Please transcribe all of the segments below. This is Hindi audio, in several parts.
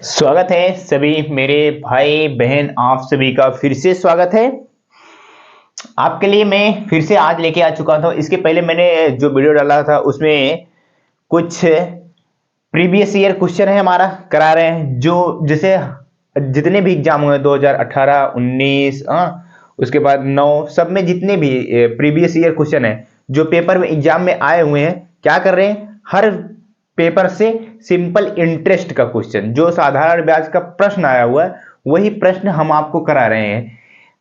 स्वागत है सभी मेरे भाई बहन, आप सभी का फिर से स्वागत है। आपके लिए मैं फिर से आज लेके आ चुका था। इसके पहले मैंने जो वीडियो डाला था उसमें कुछ प्रीवियस ईयर क्वेश्चन है हमारा करा रहे हैं, जो जैसे जितने भी एग्जाम हुए 2018, 19, उसके बाद 9, सब में जितने भी प्रीवियस ईयर क्वेश्चन है जो पेपर में एग्जाम में आए हुए हैं, क्या कर रहे हैं, हर पेपर से सिंपल इंटरेस्ट का क्वेश्चन, जो साधारण ब्याज का प्रश्न आया हुआ है वही प्रश्न हम आपको करा रहे हैं।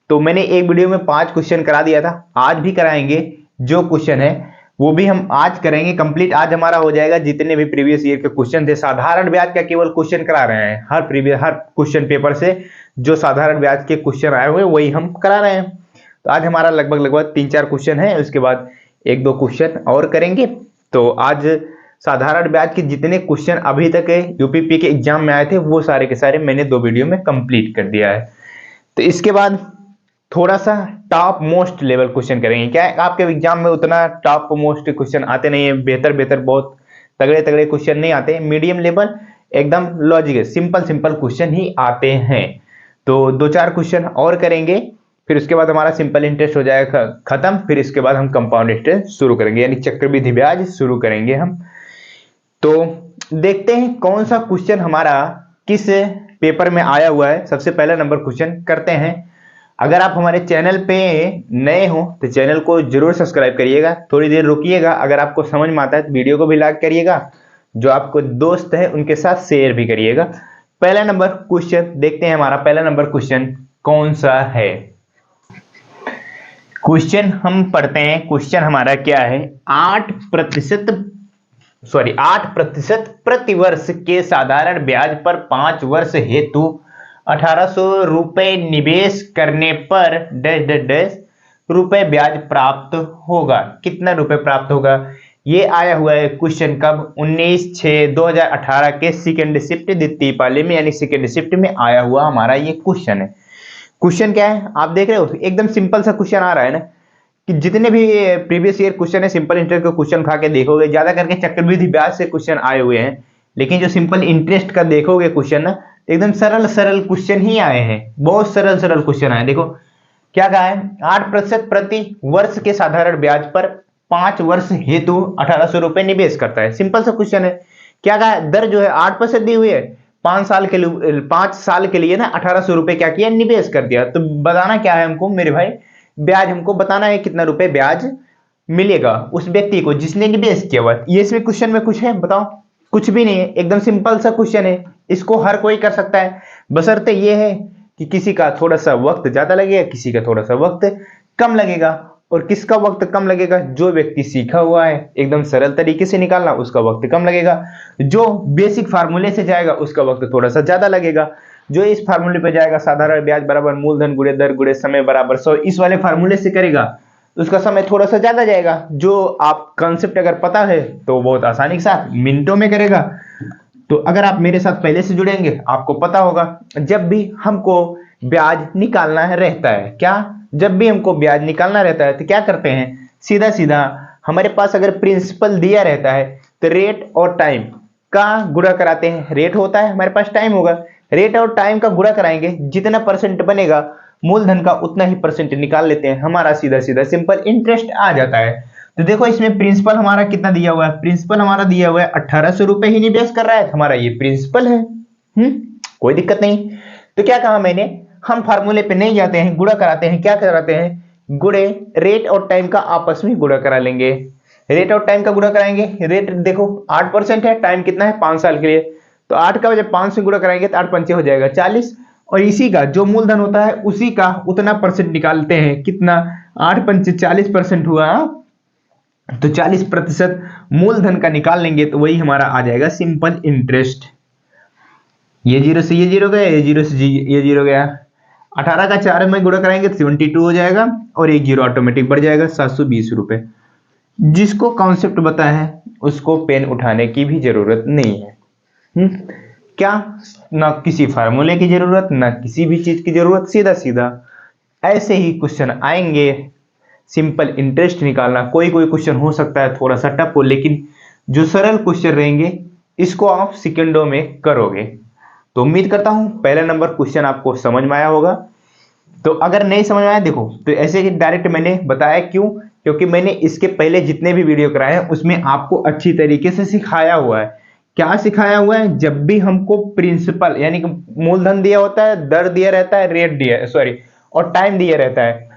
तो मैंने एक वीडियो में 5 क्वेश्चन करा दिया था, आज भी कराएंगे। जो क्वेश्चन है वो भी हम आज करेंगे कंप्लीट। आज हमारा हो जाएगा जितने भी प्रीवियस ईयर के क्वेश्चन थे, साधारण ब्याज का केवल क्वेश्चन करा रहे हैं। हर क्वेश्चन पेपर से जो साधारण ब्याज के क्वेश्चन आए हुए वही हम करा रहे हैं। तो आज हमारा लगभग 3-4 क्वेश्चन है, उसके बाद 1-2 क्वेश्चन और करेंगे। तो आज साधारण ब्याज के जितने क्वेश्चन अभी तक यूपीपी के एग्जाम में आए थे वो सारे के सारे मैंने 2 वीडियो में कंप्लीट कर दिया है। तो इसके बाद थोड़ा सा टॉप मोस्ट लेवल क्वेश्चन करेंगे। क्या है, आपके एग्जाम में उतना टॉप मोस्ट क्वेश्चन आते नहीं है, बेहतर बहुत तगड़े क्वेश्चन नहीं आते, मीडियम लेवल एकदम लॉजिकल सिंपल क्वेश्चन ही आते हैं। तो 2-4 क्वेश्चन और करेंगे, फिर उसके बाद हमारा सिंपल इंटरेस्ट हो जाएगा खत्म। फिर इसके बाद हम कंपाउंड इंटरेस्ट शुरू करेंगे, यानी चक्रवृद्धि ब्याज शुरू करेंगे हम। तो देखते हैं कौन सा क्वेश्चन हमारा किस पेपर में आया हुआ है। सबसे पहला नंबर क्वेश्चन करते हैं। अगर आप हमारे चैनल पे नए हो तो चैनल को जरूर सब्सक्राइब करिएगा, थोड़ी देर रुकिएगा, अगर आपको समझ में आता है तो वीडियो को भी लाइक करिएगा, जो आपको दोस्त है उनके साथ शेयर भी करिएगा। पहला नंबर क्वेश्चन देखते हैं, हमारा पहला नंबर क्वेश्चन कौन सा है। क्वेश्चन हम पढ़ते हैं। क्वेश्चन हमारा क्या है, 8% प्रतिवर्ष के साधारण ब्याज पर 5 वर्ष हेतु 1800 रुपए निवेश करने पर डैश डैश डैश रुपए ब्याज प्राप्त होगा। कितना रुपए प्राप्त होगा, ये आया हुआ है क्वेश्चन कब, 19/6/2018 के सेकेंड शिफ्ट द्वितीय पाली में, यानी सेकेंड शिफ्ट में आया हुआ हमारा ये क्वेश्चन है। क्वेश्चन क्या है आप देख रहे हो, एकदम सिंपल सा क्वेश्चन आ रहा है ना, कि जितने भी प्रीवियस ईयर क्वेश्चन है सिंपल इंटरेस्ट का क्वेश्चन उठा के देखोगे, ज्यादा करके चक्रवृद्धि ब्याज से क्वेश्चन आए हुए हैं, लेकिन जो सिंपल इंटरेस्ट का देखोगे क्वेश्चन ना, एकदम सरल क्वेश्चन ही आए हैं, बहुत सरल क्वेश्चन आए। देखो क्या कहा है, 8% प्रति वर्ष के साधारण ब्याज पर 5 वर्ष हेतु 1800 रुपए निवेश करता है। सिंपल सा क्वेश्चन है। क्या कहा है, दर जो है 8% दी हुई है, 5 साल के लिए ना 1800 रुपए क्या किया, निवेश कर दिया। तो बताना क्या है हमको मेरे भाई, ब्याज हमको बताना है कितना रुपए ब्याज मिलेगा उस व्यक्ति को जिसने निवेश किया हुआ। ये इसमें क्वेश्चन में कुछ है बताओ, कुछ भी नहीं है, एकदम सिंपल सा क्वेश्चन है, इसको हर कोई कर सकता है, बशर्ते ये है कि किसी का थोड़ा सा वक्त ज्यादा लगेगा, किसी का थोड़ा सा वक्त कम लगेगा। और किसका वक्त कम लगेगा, जो व्यक्ति सीखा हुआ है एकदम सरल तरीके से निकालना, उसका वक्त कम लगेगा। जो बेसिक फार्मूले से जाएगा उसका वक्त थोड़ा सा ज्यादा लगेगा। जो इस फार्मूले पे जाएगा, साधारण ब्याज बराबर मूलधन गुणे दर गुणे समय बराबर 100, इस वाले फार्मूले से करेगा, उसका समय थोड़ा सा ज्यादा जाएगा। जो आप कॉन्सेप्ट अगर पता है तो बहुत आसानी के साथ मिनटों में करेगा। तो अगर आप मेरे साथ पहले से जुड़ेंगे आपको पता होगा, जब भी हमको ब्याज निकालना है रहता है, क्या जब भी हमको ब्याज निकालना रहता है तो क्या करते हैं, सीधा सीधा हमारे पास अगर प्रिंसिपल दिया रहता है तो रेट और टाइम का गुणा कराते हैं। रेट होता है हमारे पास, टाइम होगा, रेट और टाइम का गुणा कराएंगे, जितना परसेंट बनेगा मूलधन का उतना ही परसेंट निकाल लेते हैं, हमारा सीधा सीधा सिंपल इंटरेस्ट आ जाता है। तो देखो इसमें प्रिंसिपल हमारा कितना दिया हुआ है, प्रिंसिपल हमारा दिया हुआ है 1800 रुपए ही निवेश कर रहा है, हमारा ये प्रिंसिपल है। कोई दिक्कत नहीं। तो क्या कहा मैंने, हम फार्मूले पे नहीं जाते हैं, गुणा कराते हैं। क्या कराते हैं, गुणे रेट और टाइम का आपस में गुणा करा लेंगे। रेट और टाइम का गुणा कराएंगे, रेट देखो 8% है, टाइम कितना है 5 साल के लिए, तो 8 का जब 5 से गुणा कराएंगे तो 8 पंचे हो जाएगा 40, और इसी का जो मूलधन होता है उसी का उतना परसेंट निकालते हैं। कितना, 8 पंचे 40% हुआ, तो 40% मूलधन का निकाल लेंगे तो वही हमारा आ जाएगा सिंपल इंटरेस्ट। ये जीरो से ये जीरो गया, ये जीरो से ये जीरो गया, 18 का 4 में गुणा कराएंगे तो 72 हो जाएगा, और एक जीरो ऑटोमेटिक बढ़ जाएगा 720 रुपए। जिसको कॉन्सेप्ट पता है उसको पेन उठाने की भी जरूरत नहीं है। क्या, ना किसी फार्मूले की जरूरत, ना किसी भी चीज की जरूरत, सीधा सीधा ऐसे ही क्वेश्चन आएंगे। सिंपल इंटरेस्ट निकालना, कोई क्वेश्चन हो सकता है थोड़ा सा टफ हो, लेकिन जो सरल क्वेश्चन रहेंगे इसको आप सेकंडों में करोगे। तो उम्मीद करता हूं पहला नंबर क्वेश्चन आपको समझ में आया होगा। तो अगर नहीं समझ में आया देखो, तो ऐसे ही डायरेक्ट मैंने बताया क्यों, क्योंकि मैंने इसके पहले जितने भी वीडियो कराए हैं उसमें आपको अच्छी तरीके से सिखाया हुआ है। क्या सिखाया हुआ है? जब भी हमको प्रिंसिपल यानी कि मूलधन दिया होता है, दर दिया रहता है, रेट दिया सॉरी और टाइम दिया रहता है,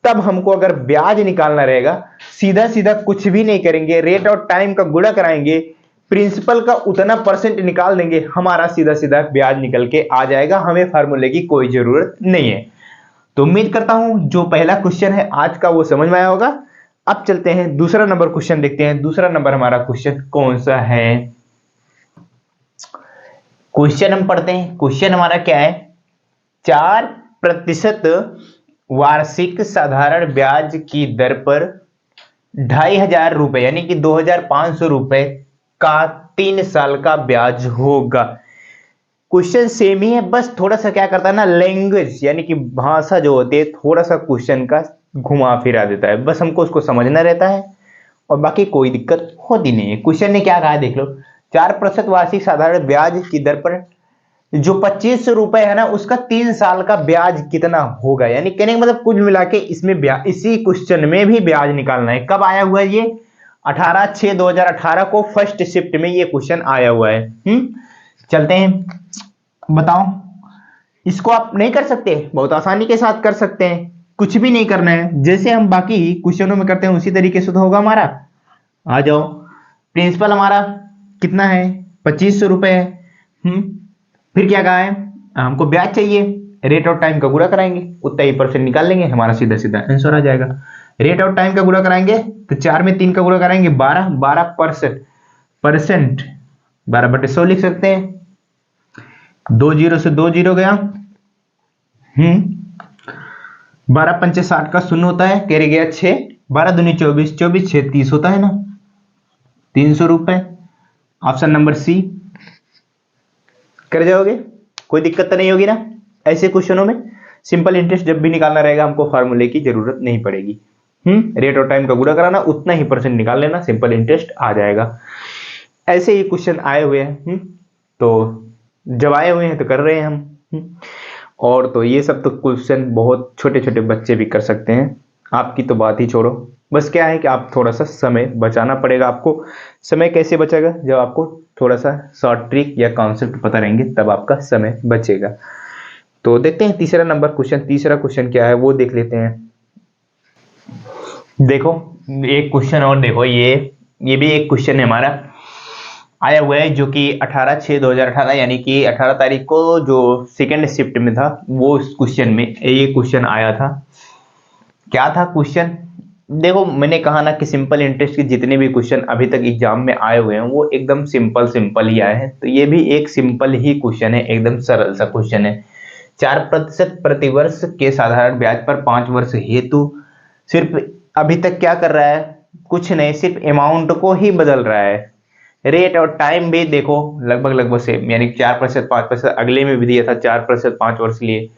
तब हमको अगर ब्याज निकालना रहेगा, सीधा सीधा कुछ भी नहीं करेंगे, रेट और टाइम का गुणा कराएंगे, प्रिंसिपल का उतना परसेंट निकाल देंगे, हमारा सीधा सीधा ब्याज निकल के आ जाएगा, हमें फार्मूले की कोई जरूरत नहीं है। तो उम्मीद करता हूं जो पहला क्वेश्चन है आज का वो समझ में आया होगा। अब चलते हैं दूसरा नंबर क्वेश्चन देखते हैं। दूसरा नंबर हमारा क्वेश्चन कौन सा है? क्वेश्चन हम पढ़ते हैं। क्वेश्चन हमारा क्या है? 4% वार्षिक साधारण ब्याज की दर पर 2500 रुपए यानी कि 2500 रुपए का 3 साल का ब्याज होगा। क्वेश्चन सेम ही है, बस थोड़ा सा क्या करता है ना, लैंग्वेज यानी कि भाषा जो होती है थोड़ा सा क्वेश्चन का घुमा फिरा देता है, बस हमको उसको समझना रहता है और बाकी कोई दिक्कत होती नहीं है। क्वेश्चन ने क्या कहा है देख लो, 4% वार्षिक साधारण ब्याज की दर पर जो 2500 रुपए है ना, उसका 3 साल का ब्याज कितना होगा। यानी कहने का मतलब कुल मिला के इसमें ब्याज, इसी क्वेश्चन में भी ब्याज निकालना है। कब आया हुआ है ये? 18/6/2018 को फर्स्ट शिफ्ट में ये क्वेश्चन आया हुआ है। चलते हैं, बताओ। इसको आप नहीं कर सकते? बहुत आसानी के साथ कर सकते हैं, कुछ भी नहीं करना है, जैसे हम बाकी क्वेश्चनों में करते हैं उसी तरीके से तो होगा हमारा। आ जाओ, प्रिंसिपल हमारा कितना है? 2500 रुपए है। फिर क्या कहा है? हमको ब्याज चाहिए, रेट और टाइम का गुणा कराएंगे, उतना ही परसेंट निकाल लेंगे, हमारा सीधा सीधा आंसर आ जाएगा। रेट और टाइम का गुणा कराएंगे तो 4 में 3 का गुणा कराएंगे 12% 12/100 लिख सकते हैं। 2 जीरो से 2 जीरो गया। 12 पंचे 60 का शून्य होता है, कैरी गया 6, 12 दूनी 24, 24 6 30 होता है ना, 300 रुपए। ऑप्शन नंबर सी कर जाओगे, कोई दिक्कत तो नहीं होगी ना। ऐसे क्वेश्चनों में सिंपल इंटरेस्ट जब भी निकालना रहेगा हमको फार्मूले की जरूरत नहीं पड़ेगी। रेट और टाइम का गुणा कराना, उतना ही परसेंट निकाल लेना, सिंपल इंटरेस्ट आ जाएगा। ऐसे ही क्वेश्चन आए हुए हैं, तो जब आए हुए हैं तो कर रहे हैं हम। और तो ये सब तो क्वेश्चन बहुत छोटे छोटे बच्चे भी कर सकते हैं, आपकी तो बात ही छोड़ो। बस क्या है कि आप थोड़ा सा समय बचाना पड़ेगा आपको। समय कैसे बचेगा? जब आपको थोड़ा सा शॉर्ट ट्रिक या कॉन्सेप्ट पता रहेंगे तब आपका समय बचेगा। तो देखते हैं तीसरा नंबर क्वेश्चन। तीसरा क्वेश्चन क्या है वो देख लेते हैं। देखो एक क्वेश्चन और देखो, ये भी एक क्वेश्चन है हमारा आया हुआ है जो कि 18/6/2018 यानी कि 18 तारीख को जो सेकेंड शिफ्ट में था वो उस क्वेश्चन में ये क्वेश्चन आया था। क्या था क्वेश्चन? देखो मैंने कहा ना कि सिंपल इंटरेस्ट के जितने भी क्वेश्चन अभी तक एग्जाम में आए हुए हैं वो एकदम सिंपल ही आए हैं, तो ये भी एक सिंपल ही क्वेश्चन है, एकदम सरल सा क्वेश्चन है। 4% प्रतिवर्ष के साधारण ब्याज पर 5 वर्ष हेतु सिर्फ अभी तक क्या कर रहा है? कुछ नहीं, सिर्फ अमाउंट को ही बदल रहा है। रेट और टाइम भी देखो लगभग सेम, यानी 4% 5%, अगले में भी दिया था 4% 5 वर्ष लिए,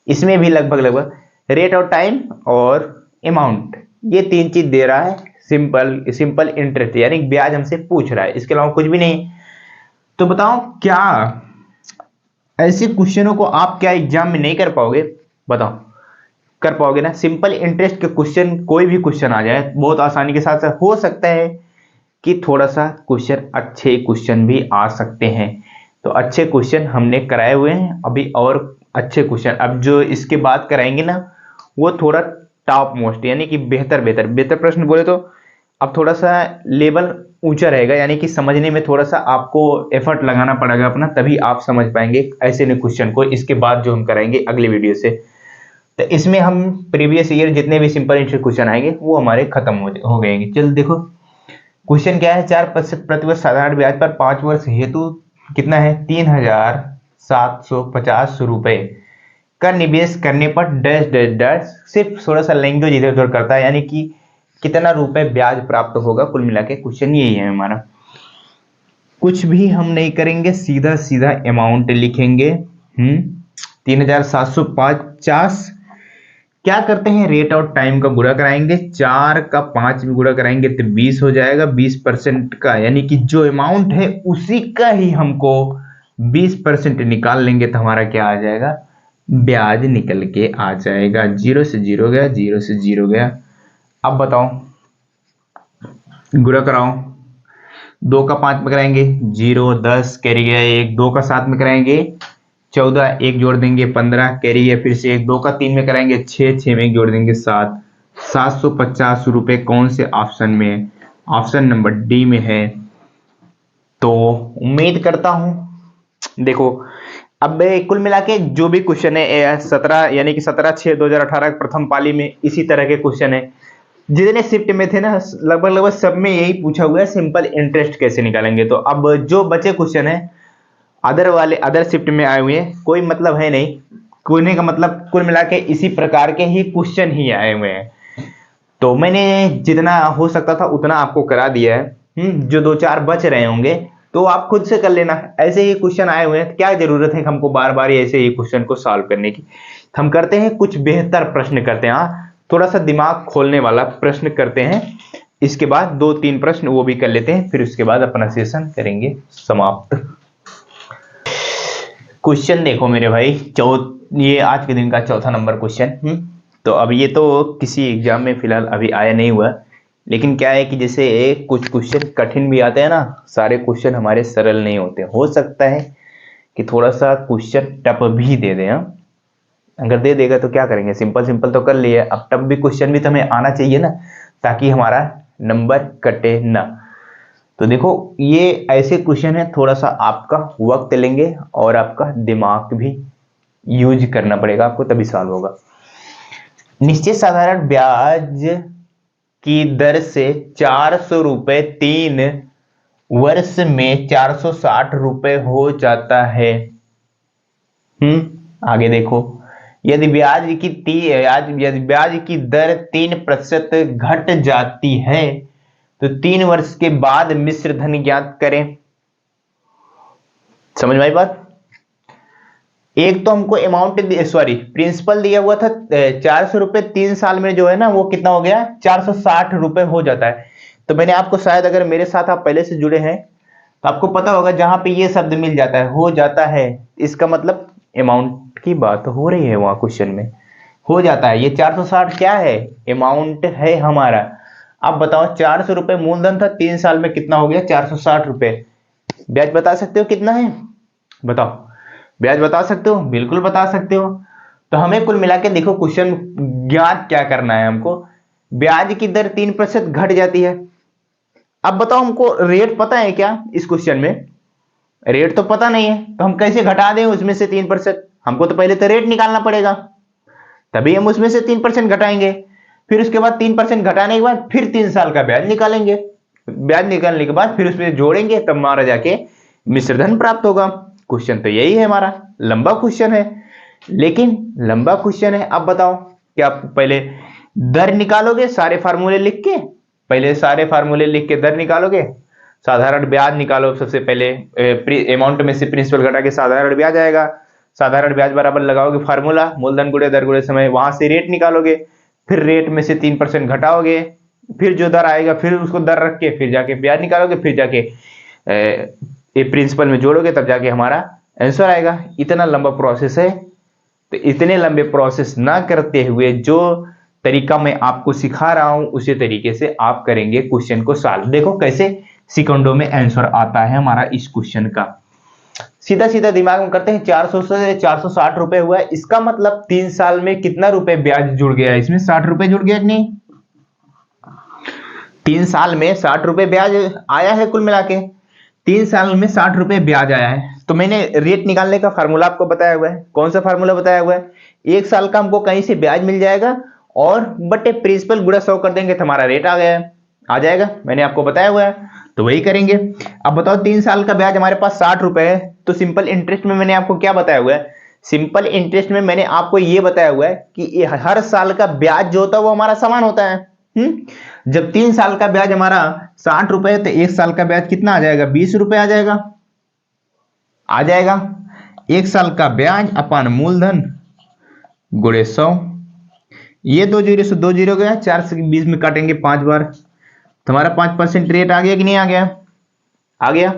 इसमें भी लगभग रेट और टाइम और अमाउंट ये 3 चीज दे रहा है। सिंपल इंटरेस्ट यानी ब्याज हमसे पूछ रहा है, इसके अलावा कुछ भी नहीं। तो बताओ क्या ऐसे क्वेश्चनों को आप क्या एग्जाम में नहीं कर पाओगे? बताओ कर पाओगे ना? सिंपल इंटरेस्ट के क्वेश्चन कोई भी क्वेश्चन आ जाए बहुत आसानी के साथ हो सकता है कि थोड़ा सा क्वेश्चन अच्छे क्वेश्चन भी आ सकते हैं। तो अच्छे क्वेश्चन हमने कराए हुए हैं अभी, और अच्छे क्वेश्चन अब जो इसके बाद कराएंगे ना वो थोड़ा टॉप मोस्ट यानी कि बेहतर प्रश्न बोले तो अब थोड़ा सा लेवल ऊंचा रहेगा, यानी कि समझने में थोड़ा सा आपको एफर्ट लगाना पड़ेगा अपना, तभी आप समझ पाएंगे ऐसे ने क्वेश्चन को। इसके बाद जो हम कराएंगे अगले वीडियो से, तो इसमें हम प्रीवियस ईयर जितने भी सिंपल इंटरेस्ट क्वेश्चन आएंगे वो हमारे खत्म हो गएंगे। चल देखो क्वेश्चन क्या है? 4% प्रतिवर्ष साधारण ब्याज पर 5 वर्ष हेतु कितना है? 3750 रुपए का निवेश करने पर डैश डैश डैश, सिर्फ थोड़ा सा लैंग्वेज इधर उधर करता है, यानी कि कितना रुपए ब्याज प्राप्त होगा। कुल मिला के क्वेश्चन यही है हमारा। कुछ भी हम नहीं करेंगे, सीधा सीधा अमाउंट लिखेंगे। 3750 क्या करते हैं? रेट और टाइम का गुणा कराएंगे, 4 का 5 में गुणा कराएंगे तो 20 हो जाएगा। 20% का यानी कि जो अमाउंट है उसी का ही हमको 20% निकाल लेंगे तो हमारा क्या आ जाएगा, ब्याज निकल के आ जाएगा। 0 से 0 गया, 0 से 0 गया। अब बताओ, गुणा कराओ। 2 का 5 में कराएंगे 0, 10 कैरी गया 1, 2 का 7 में कराएंगे 14, 1 जोड़ देंगे 15 कैरी गया फिर से 1, 2 का 3 में कराएंगे 6, 6 में 1 जोड़ देंगे 7। 750 रुपए कौन से ऑप्शन में है? ऑप्शन नंबर डी में है। तो उम्मीद करता हूं, देखो अब कुल मिला के जो भी क्वेश्चन है 17 यानी कि 17/6/2018 प्रथम पाली में इसी तरह के क्वेश्चन है। जितने शिफ्ट में थे ना लगभग लगभग सब में यही पूछा हुआ है, सिंपल इंटरेस्ट कैसे निकालेंगे। तो अब जो बचे क्वेश्चन है अदर शिफ्ट में आए हुए हैं, कोई मतलब है नहीं, कोने का मतलब कुल मिला के इसी प्रकार के ही क्वेश्चन ही आए हुए हैं। तो मैंने जितना हो सकता था उतना आपको करा दिया है। जो 2-4 बच रहे होंगे तो आप खुद से कर लेना। ऐसे ही क्वेश्चन आए हुए हैं, क्या जरूरत है हमको बार बार ऐसे ही क्वेश्चन को सॉल्व करने की। हम करते हैं कुछ बेहतर प्रश्न करते हैं, थोड़ा सा दिमाग खोलने वाला प्रश्न करते हैं। इसके बाद 2-3 प्रश्न वो भी कर लेते हैं, फिर उसके बाद अपना सेशन करेंगे समाप्त। क्वेश्चन देखो मेरे भाई, ये आज के दिन का चौथा नंबर क्वेश्चन। तो अब ये तो किसी एग्जाम में फिलहाल अभी आया नहीं हुआ, लेकिन क्या है कि जैसे कुछ क्वेश्चन कठिन भी आते हैं ना, सारे क्वेश्चन हमारे सरल नहीं होते। हो सकता है कि थोड़ा सा क्वेश्चन टफ भी दे दें। अगर दे देगा तो क्या करेंगे, सिंपल सिंपल तो कर लिए, अब टफ भी क्वेश्चन भी तो हमें आना चाहिए ना, ताकि हमारा नंबर कटे ना। तो देखो ये ऐसे क्वेश्चन है, थोड़ा सा आपका वक्त लेंगे और आपका दिमाग भी यूज करना पड़ेगा आपको, तभी सॉल्व होगा। निश्चित साधारण ब्याज की दर से 400 रुपए 3 वर्ष में 460 रुपए हो जाता है। आगे देखो, यदि ब्याज की दर 3% घट जाती है तो 3 वर्ष के बाद मिश्र धन ज्ञात करें। समझ में आई बात? एक तो हमको अमाउंट प्रिंसिपल दिया हुआ था 400 रुपए, 3 साल में जो है ना वो कितना हो गया, 460 रुपए हो जाता है। तो मैंने आपको, शायद अगर मेरे साथ आप पहले से जुड़े हैं तो आपको पता होगा, जहां पे ये शब्द मिल जाता है हो जाता है, इसका मतलब अमाउंट की बात हो रही है वहां क्वेश्चन में, हो जाता है। ये 460 क्या है, अमाउंट है हमारा। अब बताओ 400 रुपए मूलधन था, 3 साल में कितना हो गया, 460 रुपए। ब्याज बता सकते हो कितना है, बताओ ब्याज बता सकते हो, बिल्कुल बता सकते हो। तो हमें कुल मिला के देखो क्वेश्चन ज्ञात क्या करना है हमको, ब्याज की दर 3% घट जाती है। अब बताओ हमको रेट पता है क्या, इस क्वेश्चन में रेट तो पता नहीं है, तो हम कैसे घटा दें उसमें से 3%? हमको तो पहले तो रेट निकालना पड़ेगा, तभी हम उसमें से 3% घटाएंगे। फिर उसके बाद 3% घटाने के बाद फिर 3 साल का ब्याज निकालेंगे। ब्याज निकालने के बाद फिर उसमें जोड़ेंगे, तब हमारा जाके मिश्रधन प्राप्त होगा। क्वेश्चन तो यही है हमारा, लंबा क्वेश्चन है, लेकिन लंबा क्वेश्चन है। अब बताओ क्या आप पहले दर निकालोगे सारे फार्मूले लिख के, पहले सारे फार्मूले लिख के दर निकालोगे, साधारण ब्याज निकालो सबसे पहले, अमाउंट में से प्रिंसिपल घटा के साधारण ब्याज आएगा, साधारण ब्याज बराबर लगाओगे फार्मूला मूलधन गुणे दर गुणे समय, वहां से रेट निकालोगे, फिर रेट में से 3% घटाओगे, फिर जो दर आएगा फिर उसको दर रख के फिर जाके ब्याज निकालोगे, फिर जाके ये प्रिंसिपल में जोड़ोगे, तब जाके हमारा आंसर आएगा। इतना लंबा प्रोसेस है, तो इतने लंबे प्रोसेस ना करते हुए जो तरीका मैं आपको सिखा रहा हूं उसी तरीके से आप करेंगे क्वेश्चन को सॉल्व। देखो कैसे सेकंडों में आंसर आता है हमारा इस क्वेश्चन का। सीधा सीधा दिमाग में करते हैं, 400 से 460 रुपए हुआ है, इसका मतलब 3 साल में कितना रुपए ब्याज जुड़ गया है, इसमें 60 रुपए जुड़ गया नहीं, 3 साल में 60 रुपए ब्याज आया है, कुल मिला के 3 साल में 60 रुपए ब्याज आया है। तो मैंने रेट निकालने का फार्मूला आपको बताया हुआ है, कौन सा फार्मूला बताया हुआ है, 1 साल का हमको कहीं से ब्याज मिल जाएगा और बटे प्रिंसिपल गुणा 100 कर देंगे तो हमारा रेट आ जाएगा, मैंने आपको बताया हुआ है, तो वही करेंगे। अब बताओ 3 साल का ब्याज हमारे पास 60 रुपए है, तो सिंपल इंटरेस्ट में मैंने आपको क्या बताया हुआ है, सिंपल इंटरेस्ट में मैंने आपको यह बताया हुआ है कि हर साल का ब्याज जो होता है वो हमारा समान होता है। जब 3 साल का ब्याज हमारा 60 रुपए है तो 1 साल का ब्याज कितना आ जाएगा, 20 रुपए आ जाएगा। 1 साल का ब्याज अपन मूलधन गुणे 100, ये 2 जीरो से 2 जीरो गया, 4 से 20 में काटेंगे 5 बार, तुम्हारा 5% रेट आ गया कि नहीं आ गया, आ गया।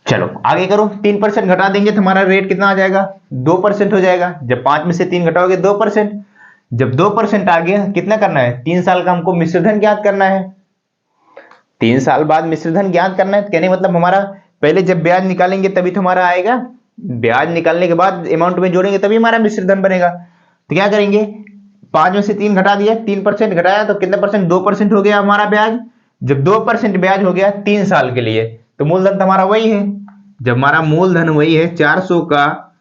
चलो आगे करो, 3% घटा देंगे तो हमारा रेट कितना आ जाएगा, 2% हो जाएगा। जब 5 में से 3 घटाओगे 2%। जब 2% आ गया, कितना करना है, 3 साल का हमको मिश्रधन ज्ञात करना है। 3 साल बाद मिश्रधन ज्ञात करना है, कहने मतलब हमारा पहले जब ब्याज निकालेंगे तभी तो हमारा आएगा, ब्याज निकालने के बाद अमाउंट में जोड़ेंगे तभी हमारा मिश्रधन बनेगा। तो क्या करेंगे, 5 में से 3 घटा दिया, 3% घटाया तो कितना परसेंट, 2% हो गया हमारा ब्याज। जब 2% ब्याज हो गया 3 साल के लिए, तो मूलधन तो हमारा वही है। जब हमारा मूलधन वही है 400 का,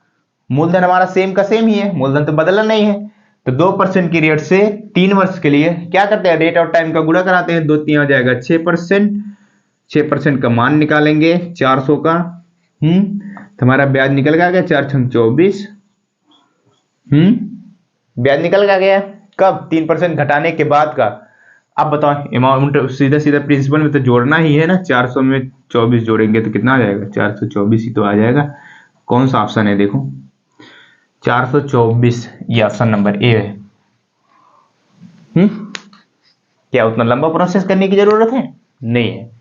मूलधन हमारा सेम का सेम ही है, मूलधन तो बदला नहीं है। तो 2% की रेट से 3 वर्ष के लिए क्या करते हैं, रेट और टाइम का गुणा कराते हैं, 2 3 आ जाएगा 6%। 6% का मान निकालेंगे 400 का, तो हमारा ब्याज निकल गया 4 6 24। ब्याज निकल गया कब, 3% घटाने के बाद का। अब बताओ अमाउंट सीधा सीधा प्रिंसिपल में तो जोड़ना ही है ना, 400 में 24 जोड़ेंगे तो कितना आ जाएगा, 424 ही तो आ जाएगा। कौन सा ऑप्शन है, देखो 424, ये ऑप्शन नंबर ए है। क्या उतना लंबा प्रोसेस करने की जरूरत है, नहीं है।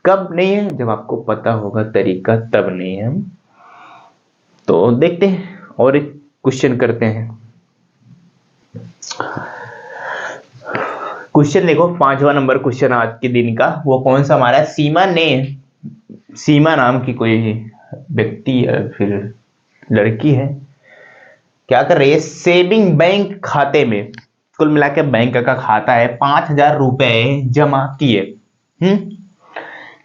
कब नहीं है, जब आपको पता होगा तरीका तब नहीं है। तो देखते हैं और एक क्वेश्चन करते हैं। क्वेश्चन देखो, 5वां नंबर क्वेश्चन आज के दिन का, वो कौन सा हमारा, सीमा नाम की कोई व्यक्ति या फिर लड़की है, क्या कर रही है, सेविंग बैंक खाते में, कुल मिलाकर बैंक का खाता है, 5,000 रुपए जमा किए।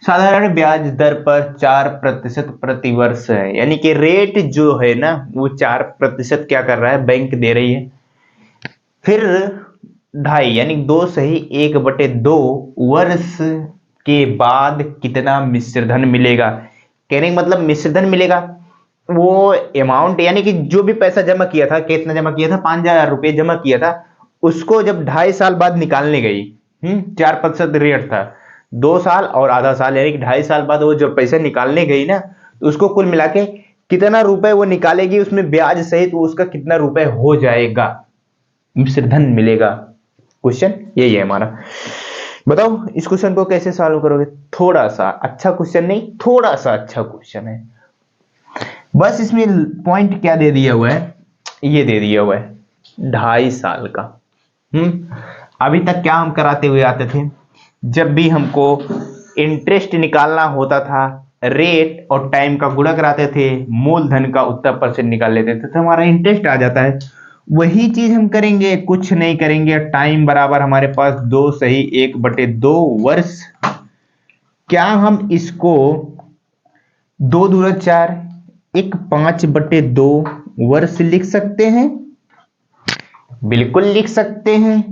साधारण ब्याज दर पर 4% प्रति वर्ष है, यानी कि रेट जो है ना वो 4% क्या कर रहा है, बैंक दे रही है। फिर 2.5 यानी 2 सही 1/2 वर्ष के बाद कितना मिश्रधन मिलेगा, कहने का मतलब मिश्रधन मिलेगा वो अमाउंट, यानी कि जो भी पैसा जमा किया था, कितना जमा किया था, 5,000 रुपए जमा किया था, उसको जब 2.5 साल बाद निकालने गई, 4% रेट था, 2 साल और आधा साल, यानी कि 2.5 साल बाद वो जो पैसा निकालने गई ना, तो उसको कुल मिला के कितना रुपए वो निकालेगी, उसमें ब्याज सहित वो उसका कितना रुपए हो जाएगा, मिश्रधन मिलेगा। क्वेश्चन यही है हमारा। बताओ इस क्वेश्चन को कैसे सॉल्व करोगे, थोड़ा सा अच्छा क्वेश्चन नहीं, थोड़ा सा अच्छा क्वेश्चन है। बस इसमें पॉइंट क्या दे दिया हुआ है, ये दे दिया हुआ है 2.5 साल का। अभी तक क्या हम कराते हुए आते थे, जब भी हमको इंटरेस्ट निकालना होता था, रेट और टाइम का गुणा कराते थे, मूलधन का उतना परसेंट निकाल लेते थे, तो हमारा इंटरेस्ट आ जाता है। वही चीज हम करेंगे, कुछ नहीं करेंगे, टाइम बराबर हमारे पास 2 सही 1/2 वर्ष। क्या हम इसको 2 दूना 4, 1 5/2 वर्ष लिख सकते हैं, बिल्कुल लिख सकते हैं।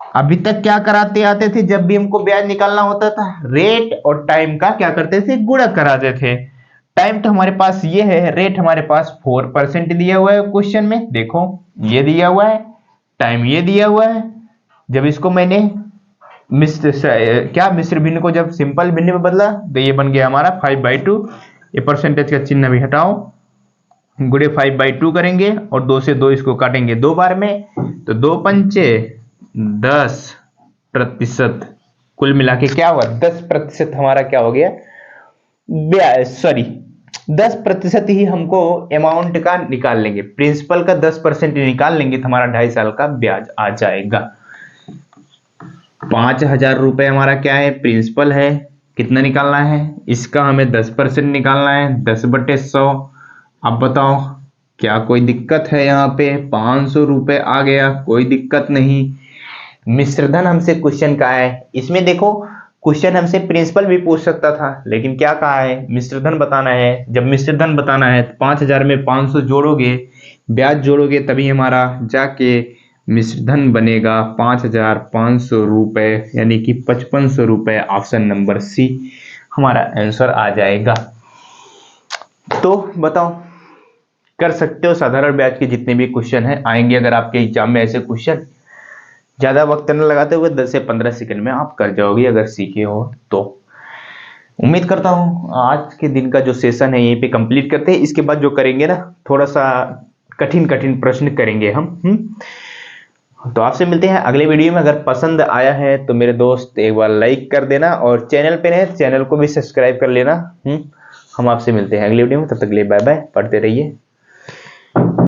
अभी तक क्या कराते आते थे, जब भी हमको ब्याज निकालना होता था, रेट और टाइम का क्या करते थे, गुणा कराते थे। टाइम तो हमारे पास ये है, रेट हमारे पास 4% दिया हुआ है क्वेश्चन में, देखो ये दिया हुआ है, टाइम ये दिया हुआ है। जब इसको मैंने मिश्र भिन्न को जब सिंपल भिन्न में बदला, तो ये बन गया हमारा 5/2। ये परसेंटेज का चिन्ह भी हटाओ, गुणे 5/2 करेंगे और 2 से 2 इसको काटेंगे 2 बार में, तो 2 पंचे 10%। कुल मिला के क्या हुआ, 10% हमारा क्या हो गया, ब्याज, सॉरी 10% ही हमको अमाउंट का निकाल लेंगे, प्रिंसिपल का 10% ही निकाल लेंगे तो हमारा 2.5 साल का ब्याज आ जाएगा। 5,000 रुपए हमारा क्या है, प्रिंसिपल है, कितना निकालना है, इसका हमें 10% निकालना है, 10/100। अब बताओ क्या कोई दिक्कत है, यहाँ पे 500 रुपए आ गया, कोई दिक्कत नहीं। मिश्रधन हमसे क्वेश्चन का है, इसमें देखो क्वेश्चन हमसे प्रिंसिपल भी पूछ सकता था, लेकिन क्या कहा है, मिश्रधन बताना है। जब मिश्रधन बताना है तो 5,000 में 500 जोड़ोगे, ब्याज जोड़ोगे, तभी हमारा जाके मिश्रधन बनेगा 5,500 रुपए, यानी कि 5500 रुपए। ऑप्शन नंबर सी हमारा आंसर आ जाएगा। तो बताओ, कर सकते हो, साधारण ब्याज के जितने भी क्वेश्चन है आएंगे अगर आपके एग्जाम में ऐसे क्वेश्चन, ज्यादा वक्त न लगाते हुए 10 से 15 सेकंड में आप कर जाओगे अगर सीखे हो तो। उम्मीद करता हूं आज के दिन का जो सेशन है यहीं पे कंप्लीट करते हैं, इसके बाद जो करेंगे ना, थोड़ा सा कठिन कठिन प्रश्न करेंगे हम। तो आपसे मिलते हैं अगले वीडियो में। अगर पसंद आया है तो मेरे दोस्त एक बार लाइक कर देना, और चैनल पे नए चैनल को भी सब्सक्राइब कर लेना। हम आपसे मिलते हैं अगली वीडियो में, तब तक के लिए बाय बाय, पढ़ते रहिए।